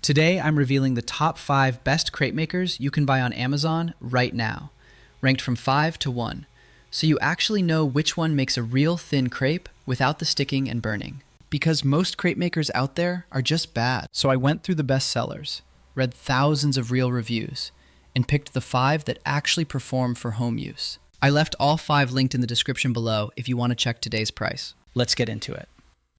Today, I'm revealing the top 5 best crepe makers you can buy on Amazon right now, ranked from 5 to 1, so you actually know which one makes a real thin crepe without the sticking and burning. Because most crepe makers out there are just bad. So I went through the best sellers, read thousands of real reviews, and picked the 5 that actually perform for home use. I left all 5 linked in the description below if you want to check today's price. Let's get into it.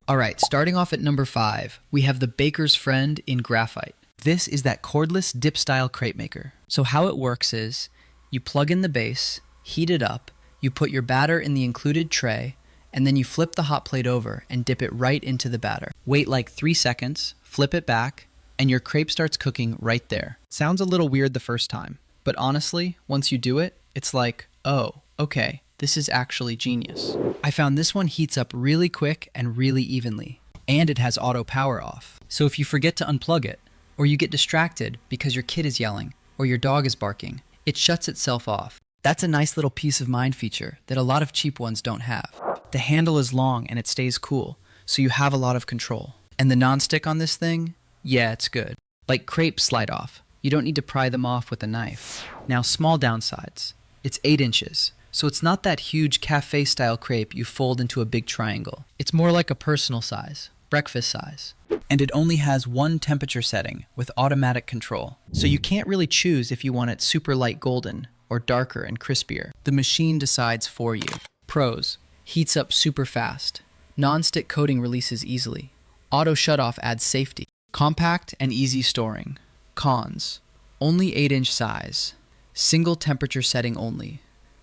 Alright, starting off at number 5, we have the Baker's Friend in Graphite. This is that cordless dip-style crepe maker. So how it works is, you plug in the base, heat it up, you put your batter in the included tray, and then you flip the hot plate over and dip it right into the batter. Wait like 3 seconds, flip it back, and your crepe starts cooking right there. Sounds a little weird the first time, but honestly, once you do it, it's like, oh, okay, this is actually genius. I found this one heats up really quick and really evenly, and it has auto power off. So if you forget to unplug it, or you get distracted because your kid is yelling, or your dog is barking, it shuts itself off. That's a nice little peace of mind feature that a lot of cheap ones don't have. The handle is long and it stays cool, so you have a lot of control. And the nonstick on this thing? Yeah, it's good. Like crepes slide off. You don't need to pry them off with a knife. Now, small downsides. It's 8 inches. So it's not that huge cafe-style crepe you fold into a big triangle. It's more like a personal size, breakfast size. And it only has one temperature setting with automatic control. So you can't really choose if you want it super light golden or darker and crispier. The machine decides for you. Pros: heats up super fast. Non-stick coating releases easily. Auto shutoff adds safety. Compact and easy storing. Cons: only 8-inch size. Single temperature setting only.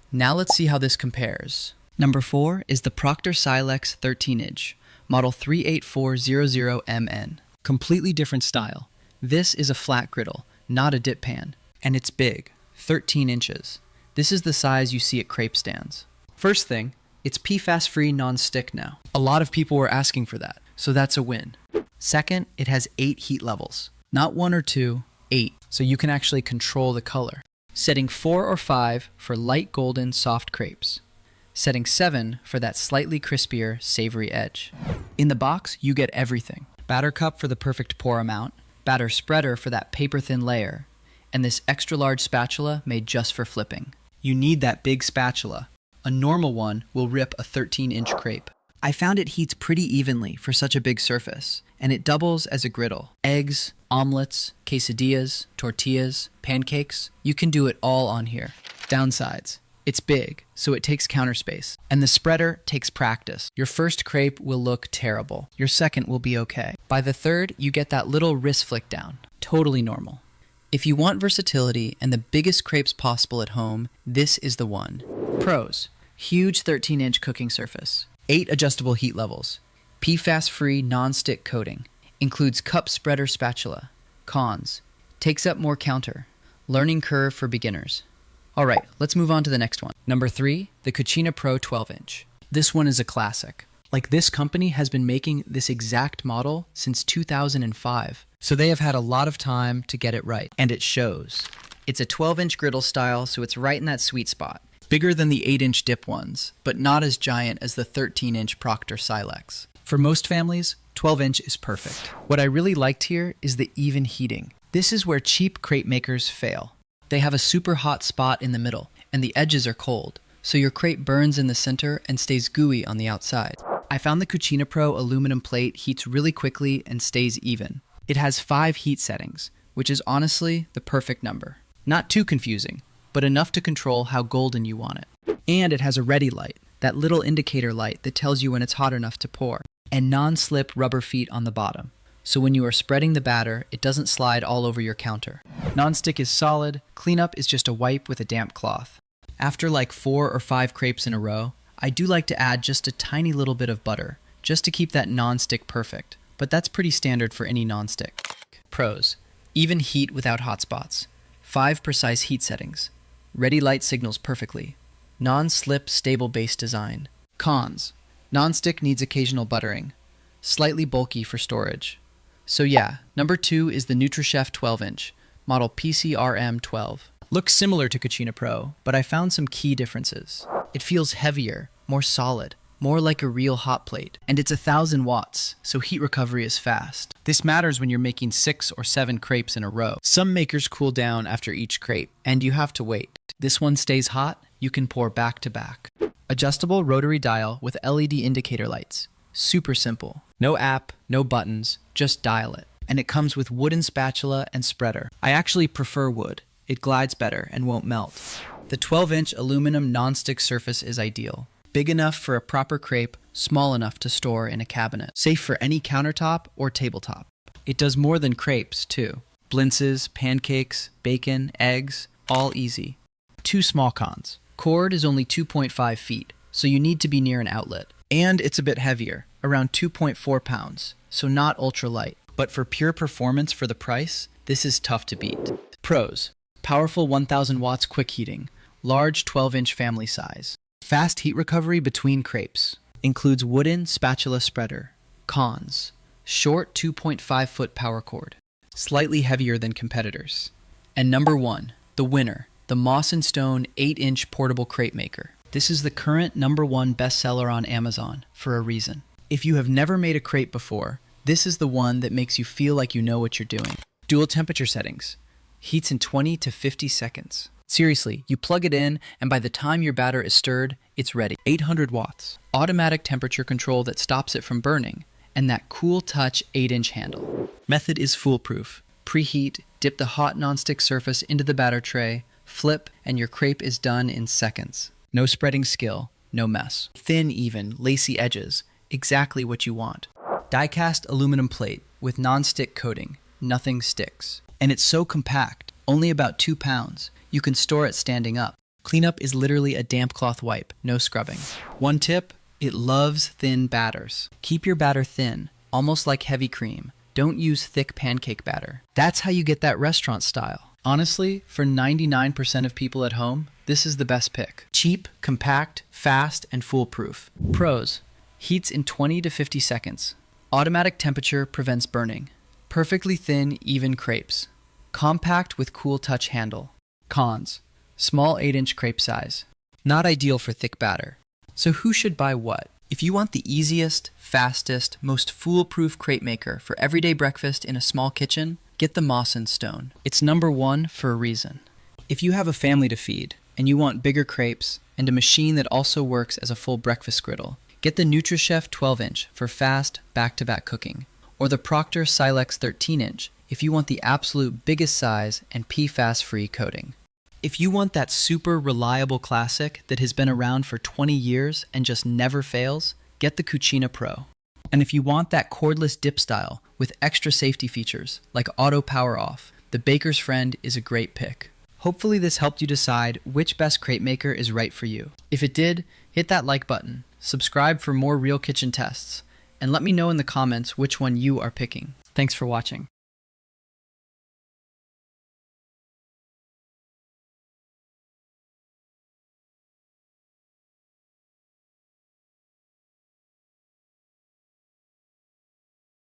Now let's see how this compares. Number 4 is the Proctor Silex 13-inch, model 38400MN. Completely different style. This is a flat griddle, not a dip pan. And it's big, 13 inches. This is the size you see at crepe stands. First thing, it's PFAS-free non-stick now. A lot of people were asking for that, so that's a win. Second, it has 8 heat levels. Not 1 or 2, 8, so you can actually control the color. Setting 4 or 5 for light golden soft crepes. Setting 7 for that slightly crispier savory edge. In the box, you get everything. Batter cup for the perfect pour amount, batter spreader for that paper thin layer, and this extra large spatula made just for flipping. You need that big spatula. A normal one will rip a 13-inch crepe. I found it heats pretty evenly for such a big surface, and it doubles as a griddle. Eggs, omelets, quesadillas, tortillas, pancakes, you can do it all on here. Downsides: it's big, so it takes counter space, and the spreader takes practice. Your first crepe will look terrible. Your second will be okay. By the third, you get that little wrist flick down. Totally normal. If you want versatility and the biggest crepes possible at home, this is the one. Pros: huge 13-inch cooking surface. 8 adjustable heat levels. PFAS-free non-stick coating. Includes cup spreader spatula. Cons: takes up more counter. Learning curve for beginners. Alright, let's move on to the next one. Number 3, the Cucina Pro 12-inch. This one is a classic. Like, this company has been making this exact model since 2005. So they have had a lot of time to get it right. And it shows. It's a 12-inch griddle style, so it's right in that sweet spot. Bigger than the 8-inch dip ones, but not as giant as the 13-inch Proctor Silex. For most families, 12-inch is perfect. What I really liked here is the even heating. This is where cheap crepe makers fail. They have a super hot spot in the middle, and the edges are cold, so your crepe burns in the center and stays gooey on the outside. I found the Cucina Pro aluminum plate heats really quickly and stays even. It has 5 heat settings, which is honestly the perfect number. Not too confusing, but enough to control how golden you want it. And it has a ready light, that little indicator light that tells you when it's hot enough to pour, and non-slip rubber feet on the bottom. So when you are spreading the batter, it doesn't slide all over your counter. Non-stick is solid. Cleanup is just a wipe with a damp cloth. After like 4 or 5 crepes in a row, I do like to add just a tiny little bit of butter, just to keep that non-stick perfect. But that's pretty standard for any non-stick. Pros: even heat without hot spots. 5 precise heat settings. Ready light signals perfectly. Non-slip stable base design. Cons: non-stick needs occasional buttering. Slightly bulky for storage. So yeah, number 2 is the Nutrichef 12-inch, model PCRM12. Looks similar to Cucina Pro, but I found some key differences. It feels heavier, more solid, more like a real hot plate. And it's 1,000 watts, so heat recovery is fast. This matters when you're making 6 or 7 crepes in a row. Some makers cool down after each crepe, and you have to wait. This one stays hot, you can pour back to back. Adjustable rotary dial with LED indicator lights. Super simple. No app, no buttons, just dial it. And it comes with wooden spatula and spreader. I actually prefer wood. It glides better and won't melt. The 12-inch aluminum nonstick surface is ideal. Big enough for a proper crepe, small enough to store in a cabinet. Safe for any countertop or tabletop. It does more than crepes, too. Blintzes, pancakes, bacon, eggs, all easy. 2 small cons. Cord is only 2.5 feet, so you need to be near an outlet. And it's a bit heavier, around 2.4 pounds, so not ultra light. But for pure performance for the price, this is tough to beat. Pros: powerful 1,000 watts quick heating, large 12-inch family size, fast heat recovery between crepes, includes wooden spatula spreader. Cons: short 2.5 foot power cord, slightly heavier than competitors. And number 1, the winner, the Moss & Stone 8-inch portable crepe maker. This is the current number 1 bestseller on Amazon for a reason. If you have never made a crepe before, this is the one that makes you feel like you know what you're doing. Dual temperature settings. Heats in 20 to 50 seconds. Seriously, you plug it in, and by the time your batter is stirred, it's ready. 800 watts. Automatic temperature control that stops it from burning. And that cool touch 8-inch handle. Method is foolproof. Preheat, dip the hot nonstick surface into the batter tray, flip, and your crepe is done in seconds. No spreading skill, no mess. Thin, even, lacy edges. Exactly what you want. Die-cast aluminum plate with non-stick coating. Nothing sticks. And it's so compact, only about 2 pounds. You can store it standing up. Cleanup is literally a damp cloth wipe, no scrubbing. One tip, it loves thin batters. Keep your batter thin, almost like heavy cream. Don't use thick pancake batter. That's how you get that restaurant style. Honestly, for 99% of people at home, this is the best pick. Cheap, compact, fast, and foolproof. Pros: heats in 20 to 50 seconds. Automatic temperature prevents burning. Perfectly thin, even crepes. Compact with cool touch handle. Cons: small 8-inch crepe size. Not ideal for thick batter. So who should buy what? If you want the easiest, fastest, most foolproof crepe maker for everyday breakfast in a small kitchen, get the Moss & Stone. It's number 1 for a reason. If you have a family to feed, and you want bigger crepes, and a machine that also works as a full breakfast griddle, get the Nutrichef 12-inch for fast, back-to-back cooking, or the Proctor Silex 13-inch if you want the absolute biggest size and PFAS-free coating. If you want that super reliable classic that has been around for 20 years and just never fails, get the Cucina Pro. And if you want that cordless dip style with extra safety features like auto power off, the Baker's Friend is a great pick. Hopefully this helped you decide which best crepe maker is right for you. If it did, hit that like button, subscribe for more real kitchen tests, and let me know in the comments which one you are picking. Thanks for watching.